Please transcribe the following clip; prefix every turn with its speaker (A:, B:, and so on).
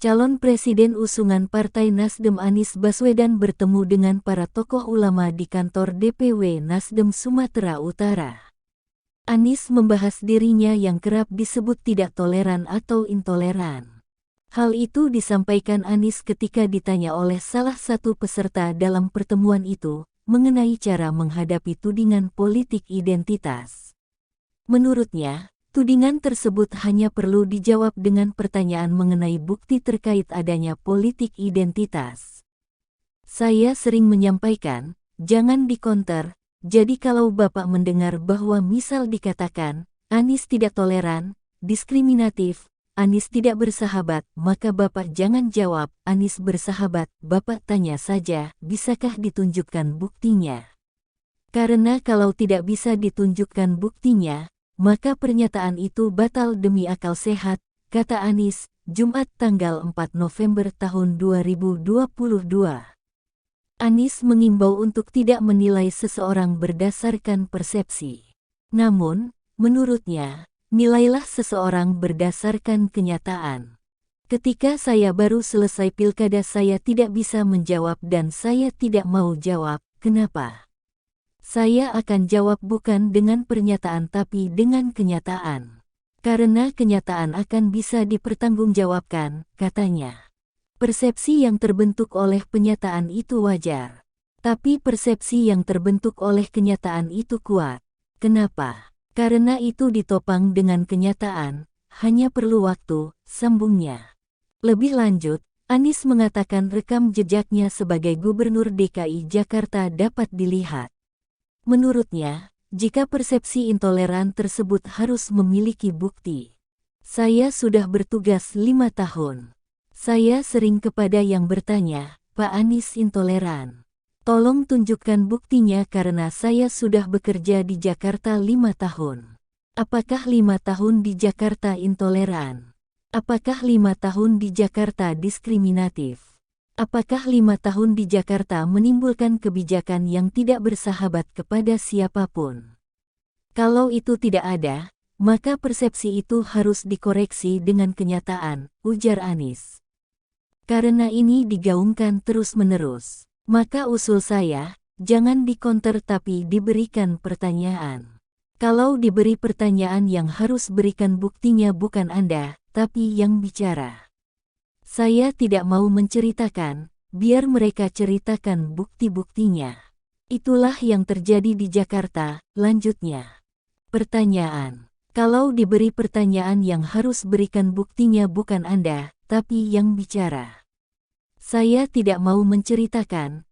A: Calon Presiden usungan Partai Nasdem Anies Baswedan bertemu dengan para tokoh ulama di kantor DPW Nasdem Sumatera Utara. Anies membahas dirinya yang kerap disebut tidak toleran atau intoleran. Hal itu disampaikan Anies ketika ditanya oleh salah satu peserta dalam pertemuan itu mengenai cara menghadapi tudingan politik identitas. Menurutnya, tudingan tersebut hanya perlu dijawab dengan pertanyaan mengenai bukti terkait adanya politik identitas. Saya sering menyampaikan, jangan dikonter, jadi kalau Bapak mendengar bahwa misal dikatakan, Anies tidak toleran, diskriminatif, Anies tidak bersahabat, maka Bapak jangan jawab, Anies bersahabat, Bapak tanya saja, bisakah ditunjukkan buktinya? Karena kalau tidak bisa ditunjukkan buktinya, maka pernyataan itu batal demi akal sehat, kata Anies, Jumat tanggal 4 November tahun 2022. Anies mengimbau untuk tidak menilai seseorang berdasarkan persepsi. Namun, menurutnya, nilailah seseorang berdasarkan kenyataan. Ketika saya baru selesai pilkada saya tidak bisa menjawab dan saya tidak mau jawab, kenapa? Saya akan jawab bukan dengan pernyataan tapi dengan kenyataan. Karena kenyataan akan bisa dipertanggungjawabkan, katanya. Persepsi yang terbentuk oleh penyataan itu wajar. Tapi persepsi yang terbentuk oleh kenyataan itu kuat. Kenapa? Karena itu ditopang dengan kenyataan, hanya perlu waktu, sambungnya. Lebih lanjut, Anies mengatakan rekam jejaknya sebagai Gubernur DKI Jakarta dapat dilihat. Menurutnya, jika persepsi intoleran tersebut harus memiliki bukti. Saya sudah bertugas 5 tahun. Saya sering kepada yang bertanya, Pak Anies intoleran. Tolong tunjukkan buktinya karena saya sudah bekerja di Jakarta 5 tahun. Apakah 5 tahun di Jakarta intoleran? Apakah 5 tahun di Jakarta diskriminatif? Apakah 5 tahun di Jakarta menimbulkan kebijakan yang tidak bersahabat kepada siapapun? Kalau itu tidak ada, maka persepsi itu harus dikoreksi dengan kenyataan, ujar Anies. Karena ini digaungkan terus-menerus, maka usul saya, jangan dikonter tapi diberikan pertanyaan. Kalau diberi pertanyaan yang harus berikan buktinya bukan Anda, tapi yang bicara. Saya tidak mau menceritakan, biar mereka ceritakan bukti-buktinya. Itulah yang terjadi di Jakarta, lanjutnya. Pertanyaan. Kalau diberi pertanyaan yang harus berikan buktinya bukan Anda, tapi yang bicara. Saya tidak mau menceritakan,